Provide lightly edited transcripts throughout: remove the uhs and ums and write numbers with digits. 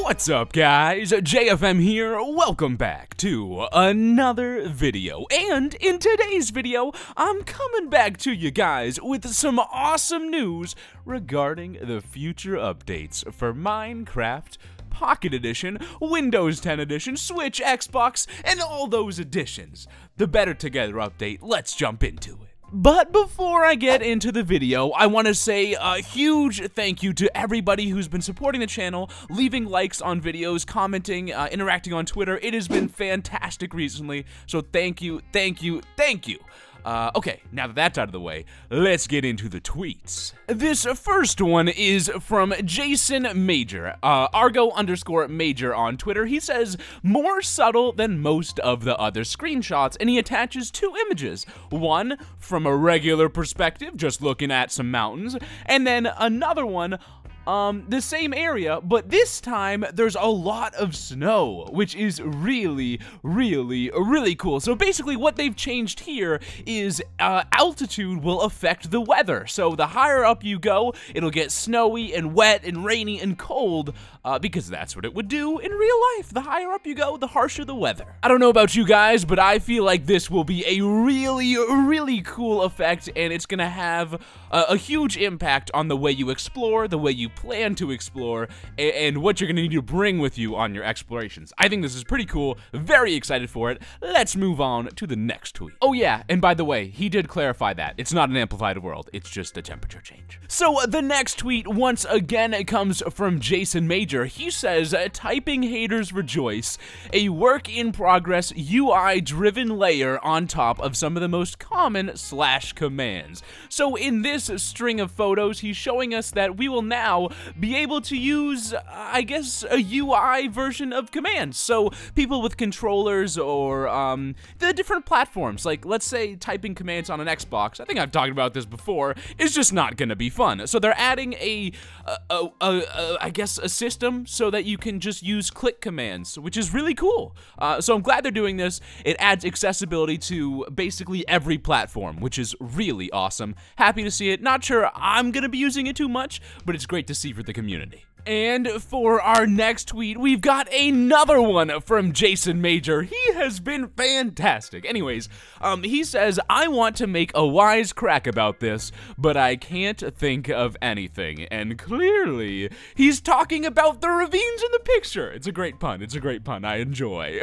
What's up, guys? JFM here. Welcome back to another video. And in today's video, I'm coming back to you guys with some awesome news regarding the future updates for Minecraft Pocket Edition, Windows 10 Edition, Switch, Xbox, and all those editions. The Better Together update. Let's jump into it. But before I get into the video, I want to say a huge thank you to everybody who's been supporting the channel, leaving likes on videos, commenting, interacting on Twitter. It has been fantastic recently, so thank you, thank you, thank you. Okay, now that that's out of the way, let's get into the tweets. This first one is from Jason Major, Argo_Major on Twitter. He says, more subtle than most of the other screenshots, and he attaches two images. One from a regular perspective, just looking at some mountains, and then another one the same area, but this time there's a lot of snow, which is really cool. So basically what they've changed here is altitude will affect the weather. So the higher up you go, it'll get snowy and wet and rainy and cold, because that's what it would do in real life. The higher up you go, the harsher the weather. I don't know about you guys, but I feel like this will be a really cool effect, and it's gonna have a huge impact on the way you explore, the way you plan to explore, and what you're gonna need to bring with you on your explorations. I think this is pretty cool, very excited for it. Let's move on to the next tweet. Oh yeah, and by the way, he did clarify that. It's not an amplified world, it's just a temperature change. So the next tweet, once again, it comes from Jason Major. He says, typing haters rejoice, a work in progress UI driven layer on top of some of the most common / commands. So in this string of photos, he's showing us that we will now be able to use, I guess, a UI version of commands. So people with controllers or the different platforms, like let's say typing commands on an Xbox, I think I've talked about this before, is just not gonna be fun. So they're adding I guess a system so that you can just use click commands, which is really cool. So I'm glad they're doing this. It adds accessibility to basically every platform, which is really awesome. Happy to see it. Not sure I'm gonna be using it too much, but it's great to see for the community. And for our next tweet, we've got another one from Jason Major. He has been fantastic. Anyways, he says, I want to make a wise crack about this, but I can't think of anything. And clearly, he's talking about the ravines in the picture. It's a great pun. It's a great pun. I enjoy.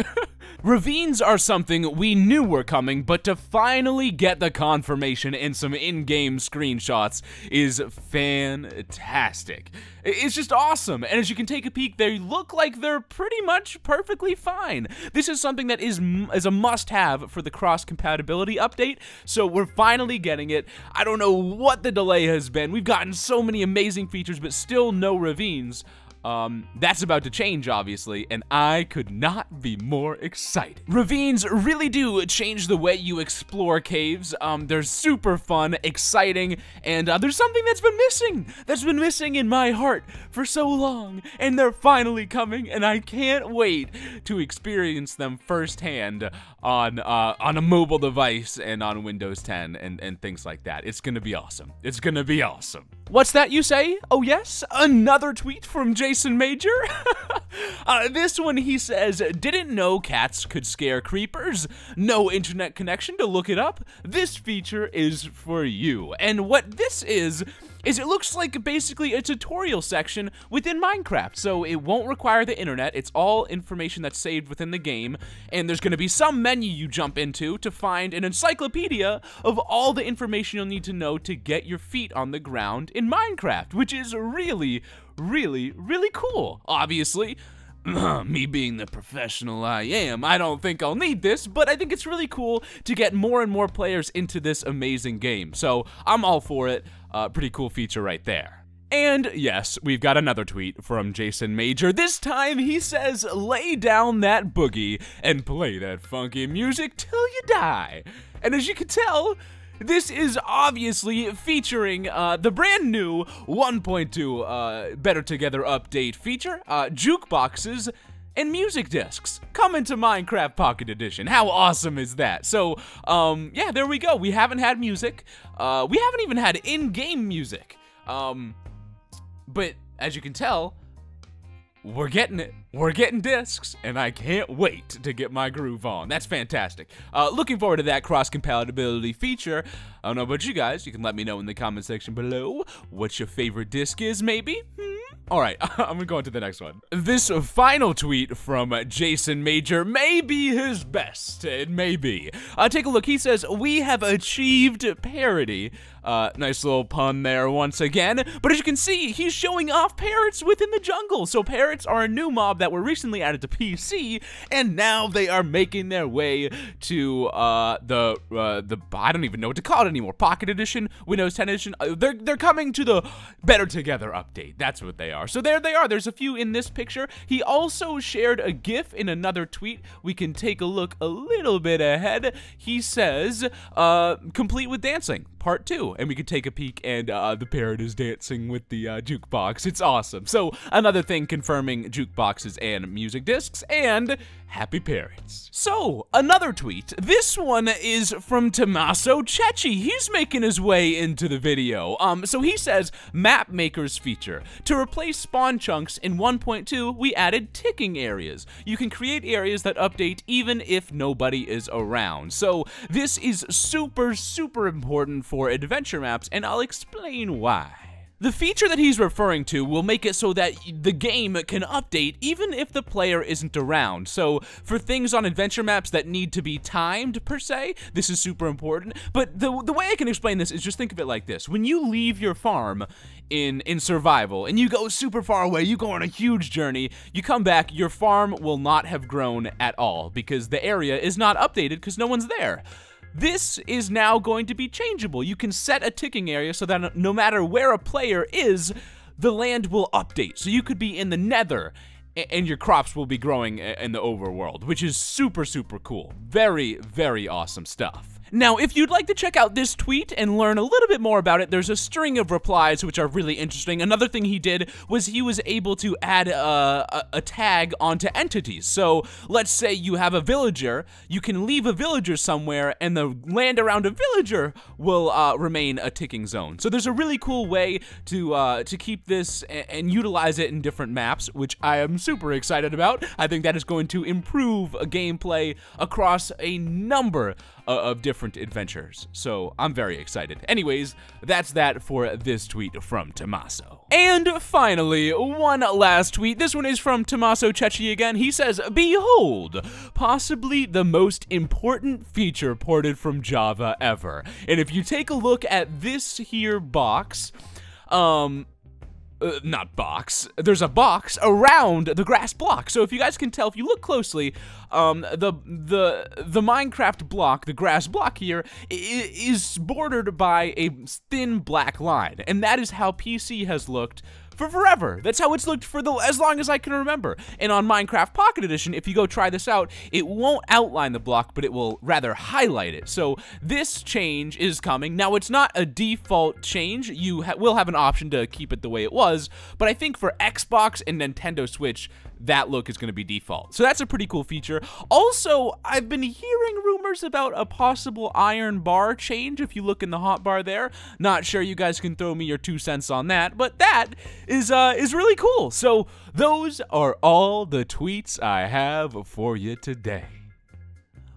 Ravines are something we knew were coming, but to finally get the confirmation in some in-game screenshots is fantastic. It's just awesome, and as you can take a peek, they look like they're pretty much perfectly fine. This is something that is a must-have for the cross-compatibility update, so we're finally getting it. I don't know what the delay has been. We've gotten so many amazing features, but still no ravines. That's about to change, obviously, and I could not be more excited. Ravines really do change the way you explore caves. They're super fun, exciting, and there's something that's been missing in my heart for so long, and they're finally coming, and I can't wait to experience them firsthand on a mobile device and on Windows 10 and things like that. It's gonna be awesome. It's gonna be awesome. What's that you say? Oh yes, another tweet from Jason Major. This one, he says, didn't know cats could scare creepers. No internet connection to look it up. This feature is for you. And what this is it looks like basically a tutorial section within Minecraft. So it won't require the internet. It's all information that's saved within the game. And there's going to be some menu you jump into to find an encyclopedia of all the information you'll need to know to get your feet on the ground in Minecraft, which is really cool. Obviously, me being the professional I am, I don't think I'll need this, but I think it's really cool to get more and more players into this amazing game. So I'm all for it. Pretty cool feature right there. And yes, we've got another tweet from Jason Major. This time he says, lay down that boogie and play that funky music till you die. And as you can tell, this is obviously featuring the brand new 1.2 Better Together update feature, jukeboxes and music discs coming to Minecraft Pocket Edition. How awesome is that? So, yeah, there we go. We haven't had music. We haven't even had in-game music. But as you can tell, we're getting it. We're getting discs, and I can't wait to get my groove on. That's fantastic. Looking forward to that cross-compatibility feature. I don't know about you guys. You can let me know in the comment section below what your favorite disc is, maybe. All right, I'm gonna go on to the next one. This final tweet from Jason Major may be his best. It may be. Take a look. He says, "We have achieved parity." Nice little pun there once again. But as you can see, he's showing off parrots within the jungle. So parrots are a new mob that were recently added to PC, and now they are making their way to the I don't even know what to call it anymore. Pocket Edition, Windows 10 Edition. They're coming to the Better Together update. That's what they are. So there they are. There's a few in this picture. He also shared a GIF in another tweet. We can take a look a little bit ahead. He says, complete with dancing, part 2. And we could take a peek, and the parrot is dancing with the jukebox. It's awesome. So another thing confirming jukeboxes and music discs, and happy parrots. So another tweet. This one is from Tommaso Cecchi. He's making his way into the video. So he says, map makers feature. To replace spawn chunks in 1.2, we added ticking areas. You can create areas that update even if nobody is around. So this is super, super important for adventure maps, and I'll explain why. The feature that he's referring to will make it so that the game can update even if the player isn't around. So for things on adventure maps that need to be timed, per se, this is super important. But the way I can explain this is just think of it like this. When you leave your farm in survival and you go super far away, you go on a huge journey, you come back, your farm will not have grown at all because the area is not updated because no one's there. This is now going to be changeable. You can set a ticking area so that no matter where a player is, the land will update. So you could be in the nether and your crops will be growing in the overworld, which is super, super cool. Very, very awesome stuff. Now, if you'd like to check out this tweet and learn a little bit more about it, there's a string of replies which are really interesting. Another thing he did was he was able to add a tag onto entities. So let's say you have a villager, you can leave a villager somewhere and the land around a villager will remain a ticking zone. So there's a really cool way to keep this and utilize it in different maps, which I am super excited about. I think that is going to improve gameplay across a number of different adventures. So I'm very excited. Anyways, that's that for this tweet from Tommaso. And finally, one last tweet. This one is from Tommaso Cecchi again. He says, "Behold, possibly the most important feature ported from Java ever." And if you take a look at this here box, not box, there's a box around the grass block. So if you guys can tell, if you look closely, the Minecraft block, the grass block here, is bordered by a thin black line. And that is how PC has looked for forever. That's how it's looked for as long as I can remember. And on Minecraft Pocket Edition, if you go try this out, it won't outline the block, but it will rather highlight it. So this change is coming. Now, it's not a default change. You will have an option to keep it the way it was, but I think for Xbox and Nintendo Switch, that look is going to be default. So that's a pretty cool feature. Also, I've been hearing rumors about a possible iron bar change if you look in the hotbar there. Not sure, you guys can throw me your 2 cents on that, but that is really cool. So those are all the tweets I have for you today.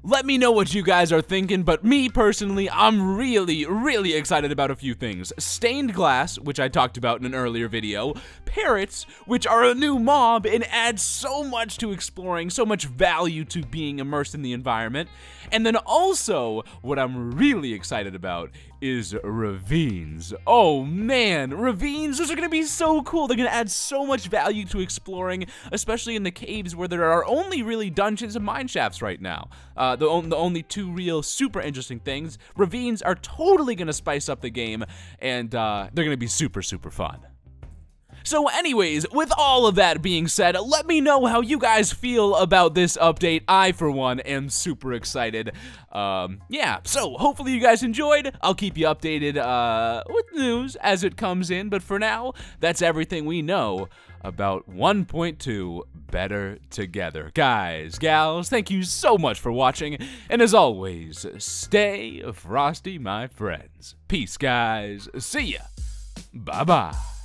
Let me know what you guys are thinking, but me personally, I'm really, really excited about a few things. Stained glass, which I talked about in an earlier video. Parrots, which are a new mob and add so much to exploring, so much value to being immersed in the environment. And then also, what I'm really excited about is Ravines. Oh man, Ravines, those are gonna be so cool. They're gonna add so much value to exploring, especially in the caves where there are only really dungeons and mine shafts right now. The only 2 real super interesting things. Ravines are totally gonna spice up the game, and they're gonna be super, super fun. So anyways, with all of that being said, let me know how you guys feel about this update. I, for one, am super excited. Yeah, so hopefully you guys enjoyed. I'll keep you updated with news as it comes in, but for now, that's everything we know about 1.2 Better Together. Guys, gals, thank you so much for watching, and as always, stay frosty, my friends. Peace, guys. See ya. Bye-bye.